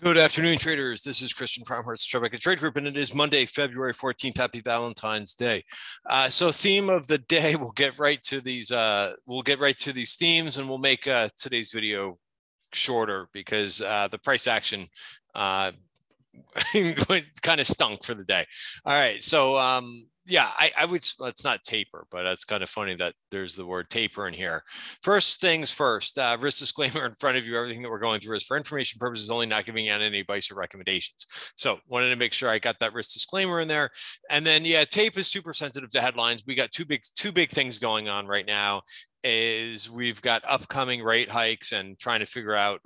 Good afternoon, traders. This is Christian from Tribeca Trade Group, and it is Monday, February 14th. Happy Valentine's Day. So, theme of the day, we'll get right to these. We'll get right to these themes, and we'll make today's video shorter because the price action kind of stunk for the day. All right, so yeah, I would. Well, it's not taper, but it's kind of funny that there's the word taper in here. First things first, risk disclaimer in front of you. Everything that we're going through is for information purposes only, not giving out any advice or recommendations. So wanted to make sure I got that risk disclaimer in there. And then, yeah, tape is super sensitive to headlines. We got two big things going on right now. Is we've got upcoming rate hikes and trying to figure out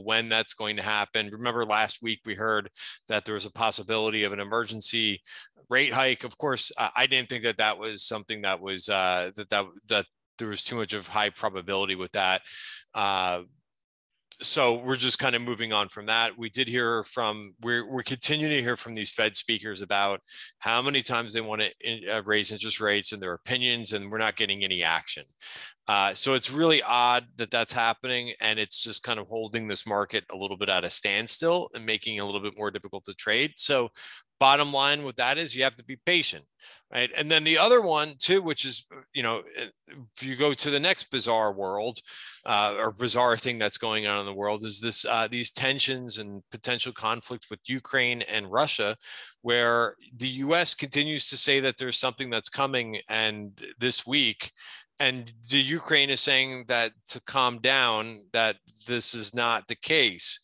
when that's going to happen. Remember last week we heard that there was a possibility of an emergency rate hike. Of course, I didn't think that was something that was that there was too much of high probability with that. So we're just kind of moving on from that. We did hear we're continuing to hear from these Fed speakers about how many times they want to raise interest rates and their opinions, and we're not getting any action. So it's really odd that that's happening, and it's just kind of holding this market a little bit at a standstill and making it a little bit more difficult to trade. So bottom line with that is you have to be patient, right? And then the other one too, which is, if you go to the next bizarre world or bizarre thing that's going on in the world is this these tensions and potential conflict with Ukraine and Russia, where the US continues to say that there's something that's coming and this week. And the Ukraine is saying that to calm down, that this is not the case.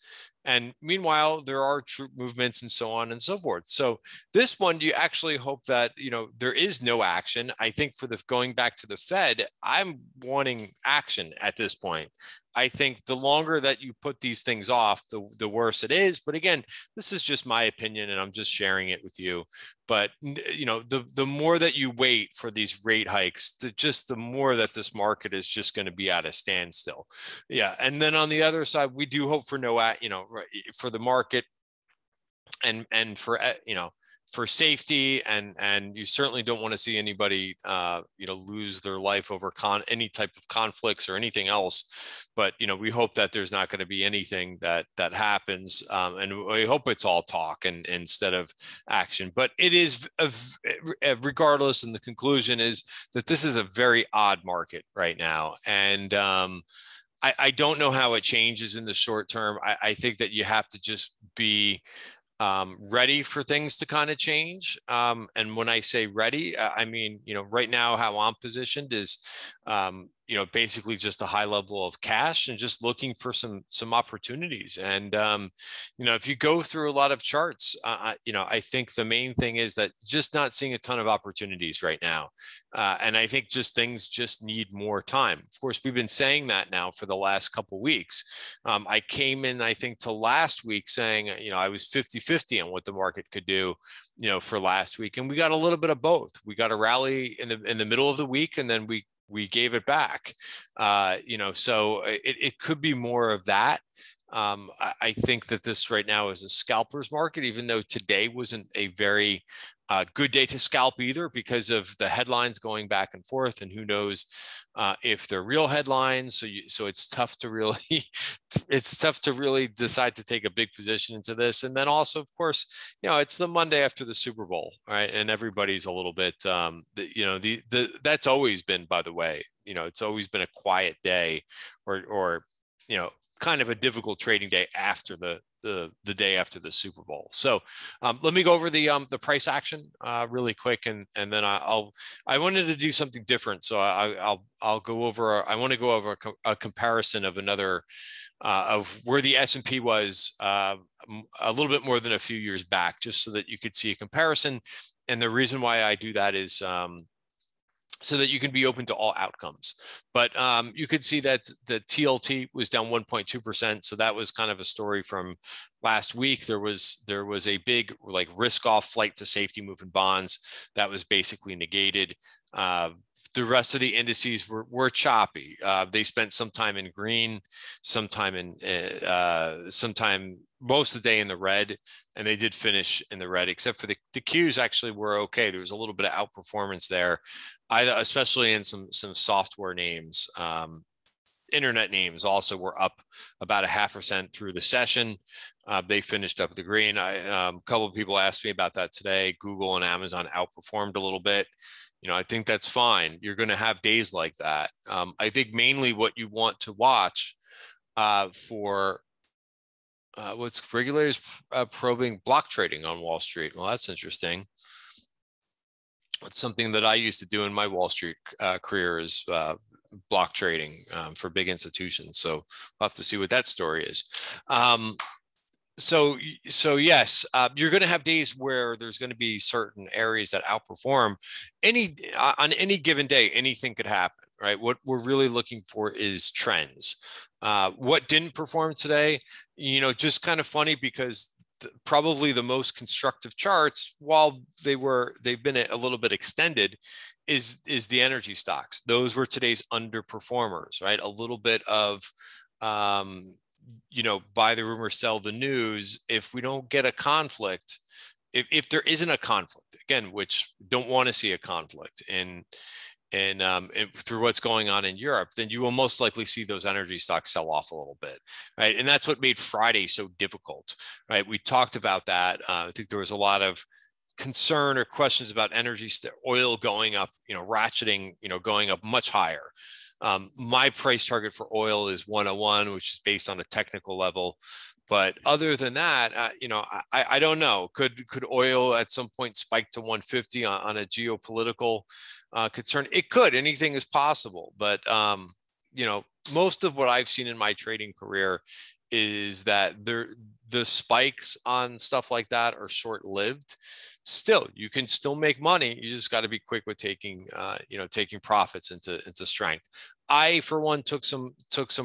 And meanwhile, there are troop movements and so on and so forth. So this one, you actually hope that, there is no action. I think for the going back to the Fed, I'm wanting action at this point. I think the longer that you put these things off, the worse it is. But again, this is just my opinion, and I'm just sharing it with you. But the more that you wait for these rate hikes, the more that this market is just going to be at a standstill. Yeah, and then on the other side, we do hope for for the market and for safety, and you certainly don't want to see anybody lose their life over any type of conflicts or anything else. But we hope that there's not going to be anything that happens, and we hope it's all talk and instead of action. But it is regardless, and the conclusion is that this is a very odd market right now, and I don't know how it changes in the short term. I think that you have to just be ready for things to kind of change. And when I say ready, I mean, right now how I'm positioned is, basically just a high level of cash and just looking for some opportunities. And, if you go through a lot of charts, I think the main thing is that just not seeing a ton of opportunities right now. And I think things just need more time. Of course, we've been saying that now for the last couple of weeks. I came in, I think, to last week saying, I was 50-50 on what the market could do, for last week. And we got a little bit of both. We got a rally in the middle of the week, and then we gave it back. So it could be more of that. I think that this right now is a scalper's market, even though today wasn't a very good day to scalp either because of the headlines going back and forth, and who knows if they're real headlines. So it's tough to really decide to take a big position into this. And then also, of course, it's the Monday after the Super Bowl, right? And everybody's a little bit, that's always been, by the way, it's always been a quiet day, or kind of a difficult trading day after the day after the Super Bowl. So let me go over the price action really quick, and then I wanted to do something different. So I'll go over. I want to go over a comparison of another of where the S&P was a little bit more than a few years back, just so that you could see a comparison. And the reason why I do that is so that you can be open to all outcomes. But you could see that the TLT was down 1.2%. So that was kind of a story from last week. There was a big risk off flight to safety move in bonds that was basically negated. The rest of the indices were choppy. They spent some time in green, sometime most of the day in the red, and they did finish in the red, except for the Qs actually were okay. There was a little bit of outperformance there, especially in some software names. internet names also were up about 0.5% through the session. They finished up the green. A couple of people asked me about that today. Google and Amazon outperformed a little bit. I think that's fine. You're going to have days like that. I think mainly what you want to watch for what's regulators probing block trading on Wall Street. Well, that's interesting. That's something that I used to do in my Wall Street career, is block trading for big institutions. So we'll have to see what that story is. So yes, you're going to have days where there's going to be certain areas that outperform. On any given day, anything could happen, right? What we're really looking for is trends. What didn't perform today, just kind of funny, because probably the most constructive charts, while they've been a little bit extended, is the energy stocks. Those were today's underperformers, right? A little bit of buy the rumor, sell the news. If we don't get a conflict, if there isn't a conflict, again, which don't want to see a conflict and through what's going on in Europe, then you will most likely see those energy stocks sell off a little bit, right? And that's what made Friday so difficult, right? We talked about that. I think there was a lot of concern or questions about oil going up, ratcheting, going up much higher. My price target for oil is 101, which is based on a technical level. But other than that, I don't know. Could oil at some point spike to 150 on a geopolitical concern? It could. Anything is possible. But most of what I've seen in my trading career is that the spikes on stuff like that are short-lived. Still, you can still make money. You just got to be quick with taking profits into strength. I, for one, took some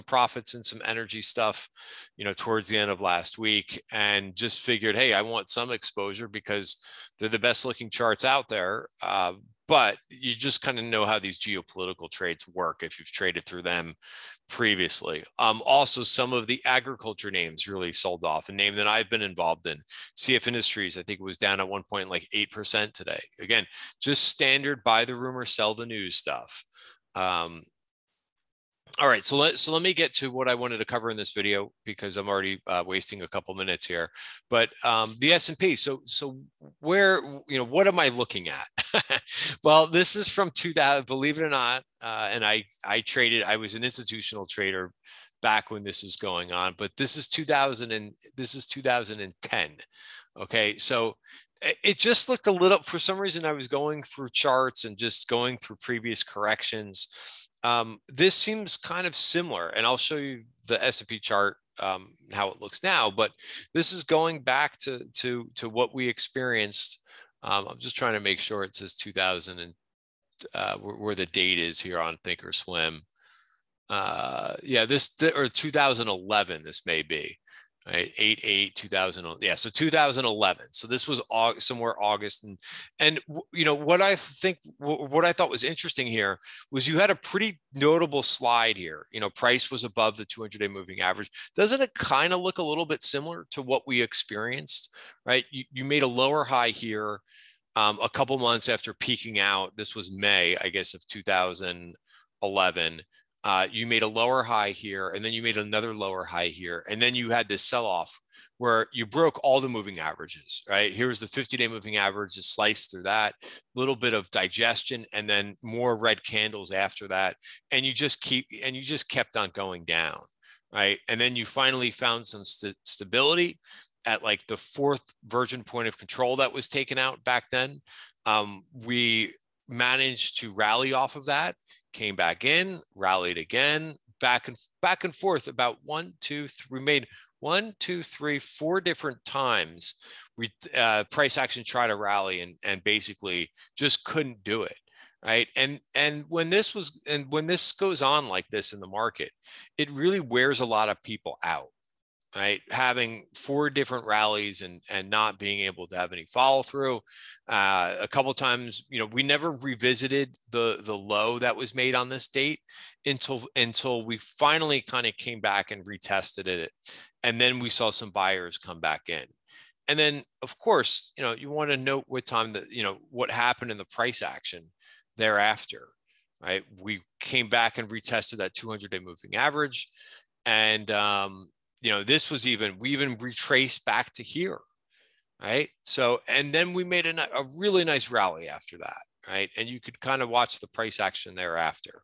profits in some energy stuff, towards the end of last week, and just figured, hey, I want some exposure because they're the best looking charts out there. But you just kind of know how these geopolitical trades work if you've traded through them previously. Also, some of the agriculture names really sold off. A name that I've been involved in, CF Industries, I think it was down at one point like 8% today. Again, just standard buy the rumor, sell the news stuff. All right, so let me get to what I wanted to cover in this video, because I'm already wasting a couple minutes here. But the S&P. So where, what am I looking at? Well, this is from 2000. Believe it or not, and I traded. I was an institutional trader back when this was going on. But this is 2000 and this is 2010. Okay, so it just looked a little. For some reason, I was going through charts and just going through previous corrections. This seems kind of similar, and I'll show you the S&P chart, how it looks now, but this is going back to what we experienced. I'm just trying to make sure it says 2000 and where the date is here on Thinkorswim. Yeah, or 2011, this may be. Right, 8/8/2000. Yeah, so 2011. So this was somewhere August, and what I thought was interesting here was you had a pretty notable slide here. Price was above the 200-day moving average. Doesn't it kind of look a little bit similar to what we experienced? Right, you made a lower high here a couple months after peaking out. This was May, I guess, of 2011. You made a lower high here, and then you made another lower high here, and then you had this sell-off where you broke all the moving averages, right? Here's the 50-day moving average, just sliced through that, little bit of digestion, and then more red candles after that, and you just kept on going down, right? And then you finally found some stability at like the fourth virgin point of control that was taken out back then. We managed to rally off of that, came back in, rallied again, back and forth about 1, 2, 3. We made 1, 2, 3, 4 different times. We price action tried to rally and basically just couldn't do it. Right. And when this goes on like this in the market, it really wears a lot of people out. Right, having 4 different rallies and not being able to have any follow through. A couple of times, we never revisited the low that was made on this date until we finally kind of came back and retested it, and then we saw some buyers come back in. And then, of course, you want to note what time what happened in the price action thereafter. right? We came back and retested that 200-day moving average. And, this was we even retraced back to here, right? So, and then we made a really nice rally after that, right? And you could kind of watch the price action thereafter.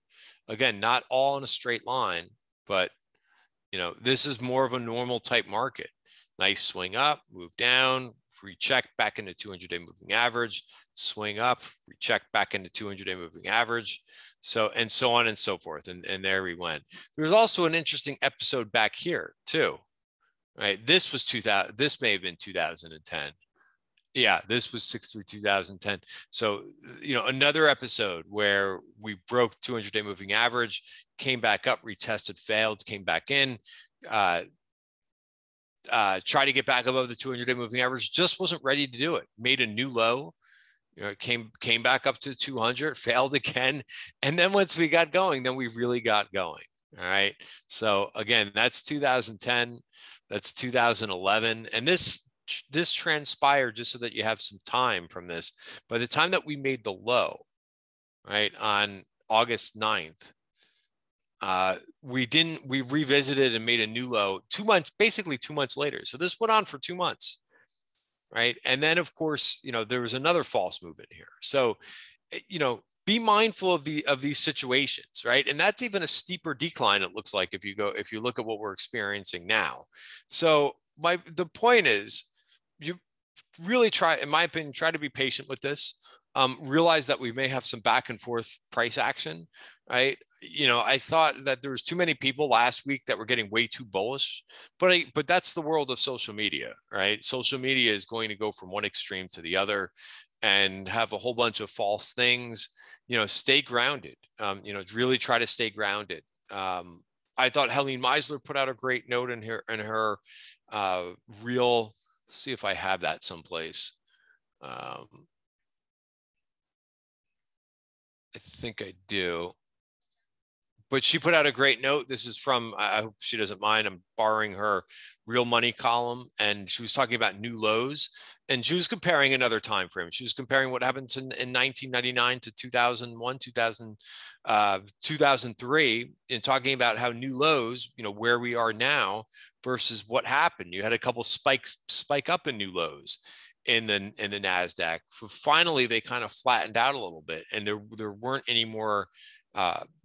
Again, not all in a straight line, but, this is more of a normal type market. Nice swing up, move down, recheck back into 200-day moving average, swing up, recheck back into 200-day moving average. So, and so on and so forth. And there we went. There's also an interesting episode back here too, right? This was 2000. This may have been 2010. Yeah, this was 6/3/2010. So, another episode where we broke 200-day moving average, came back up, retested, failed, came back in, tried to get back above the 200-day moving average, just wasn't ready to do it. Made a new low, came back up to 200, failed again. And then once we got going, then we really got going. All right. So again, that's 2010, that's 2011. And this transpired, just so that you have some time from this. By the time that we made the low, right, on August 9th, we revisited and made a new low basically 2 months later. So this went on for 2 months, right? And then of course, there was another false movement here. So, be mindful of these situations, right? And that's even a steeper decline, it looks like, if you look at what we're experiencing now. So the point is, you really try, in my opinion, try to be patient with this. Realize that we may have some back and forth price action, right? I thought that there was too many people last week that were getting way too bullish, but that's the world of social media, right? Social media is going to go from one extreme to the other and have a whole bunch of false things. Stay grounded. Really try to stay grounded. I thought Helene Meisler put out a great note in her reel. Let's see if I have that someplace. I think I do. But she put out a great note. This is from, I hope she doesn't mind, I'm borrowing her Real Money column. And she was talking about new lows. And she was comparing another time frame. She was comparing what happened in 1999 to 2001, 2003, and talking about how new lows, where we are now versus what happened. You had a couple spike up in new lows in the NASDAQ. Finally, they kind of flattened out a little bit, and there weren't any more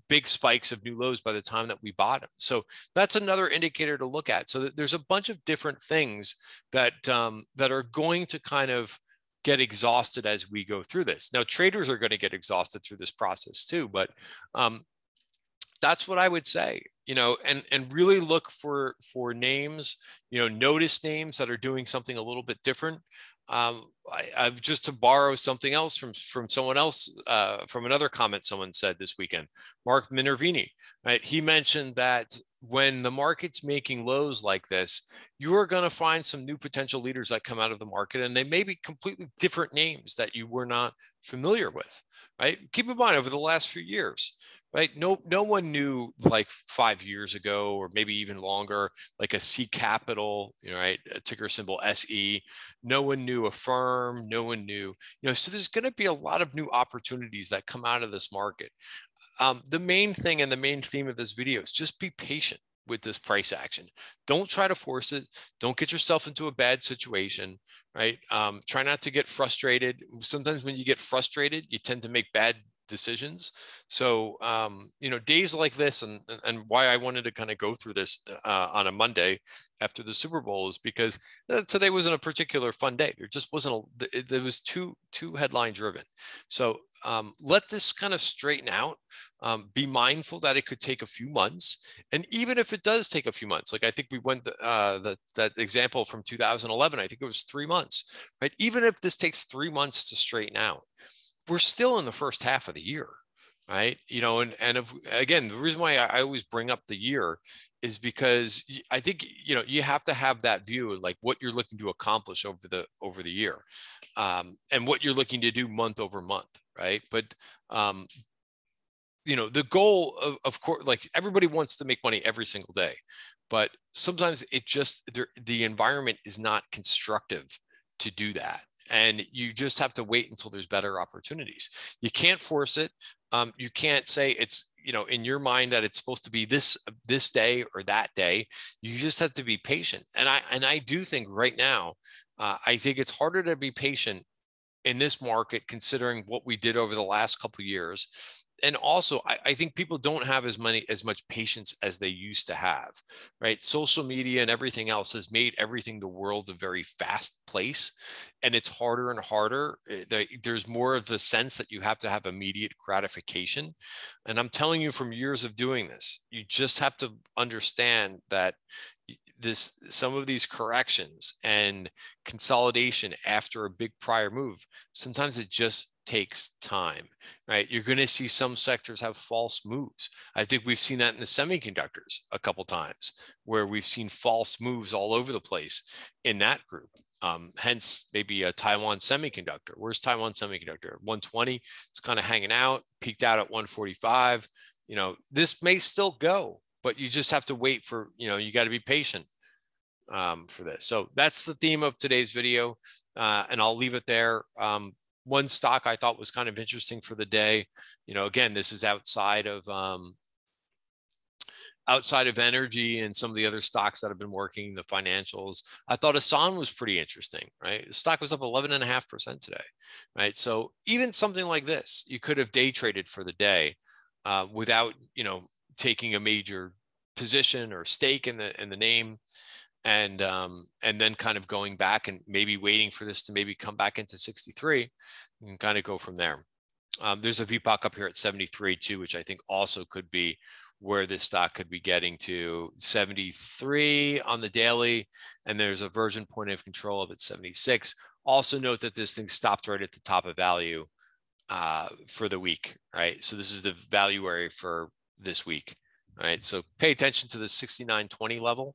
big spikes of new lows by the time that we bottomed. So that's another indicator to look at. So there's a bunch of different things that are going to kind of get exhausted as we go through this. Now, traders are going to get exhausted through this process too, but that's what I would say, and really look for names, notice names that are doing something a little bit different. I've just to borrow something else from someone else, from another comment someone said this weekend, Mark Minervini, right? He mentioned that when the market's making lows like this, you are going to find some new potential leaders that come out of the market, and they may be completely different names that you were not familiar with, right? Keep in mind, over the last few years, right? No one knew, like 5 years ago, or maybe even longer, like a C Capital, right? A ticker symbol SE. No one knew a firm. No one knew, so there's going to be a lot of new opportunities that come out of this market. The main thing and the main theme of this video is just be patient with this price action. Don't try to force it. Don't get yourself into a bad situation, right? Try not to get frustrated. Sometimes when you get frustrated, you tend to make bad decisions. So, days like this, and why I wanted to kind of go through this on a Monday after the Super Bowl is because today wasn't a particular fun day. There just wasn't there was too headline driven. So let this kind of straighten out. Be mindful that it could take a few months. And even if it does take a few months, like I think we went that example from 2011, I think it was 3 months, right? Even if this takes 3 months to straighten out, we're still in the first half of the year, right? Again, the reason why I always bring up the year is because I think, you have to have that view of like what you're looking to accomplish over the year, and what you're looking to do month over month, right? But, the goal of course, like everybody wants to make money every single day, but sometimes the environment is not constructive to do that. And you just have to wait until there's better opportunities. You can't force it. You can't say it's, you know, in your mind that it's supposed to be this day or that day. You just have to be patient. And I do think right now, I think it's harder to be patient in this market, considering what we did over the last couple of years. And also, I think people don't have as much patience as they used to have, right? Social media and everything else has made everything the world a very fast place, and it's harder and harder. There's more of the sense that you have to have immediate gratification. And I'm telling you from years of doing this, you just have to understand that some of these corrections and consolidation after a big prior move, sometimes it just takes time, right? You're going to see some sectors have false moves. I think we've seen that in the semiconductors a couple times, where we've seen false moves all over the place in that group. Hence maybe a Taiwan Semiconductor. Where's Taiwan Semiconductor? 120. It's kind of hanging out, peaked out at 145. You know, this may still go, but you just have to wait for, you know, you got to be patient for this. So that's the theme of today's video, and I'll leave it there. One stock I thought was kind of interesting for the day. You know, again, this is outside of energy and some of the other stocks that have been working, the financials. I thought Asan was pretty interesting, right? The stock was up 11.5% today, right? So even something like this, you could have day traded for the day without, you know, taking a major position or stake in the name, and then kind of going back and maybe waiting for this to maybe come back into 63 and kind of go from there. There's a VPOC up here at 73 too, which I think also could be where this stock could be getting to. 73 on the daily, and there's a version point of control of at 76. Also note that this thing stopped right at the top of value for the week, right? So this is the value area for this week, right? So pay attention to the 69.20 level.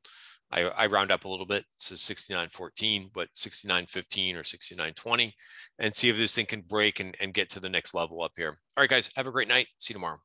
I round up a little bit, it says 69.14, but 69.15 or 69.20, and see if this thing can break and get to the next level up here. All right, guys, have a great night. See you tomorrow.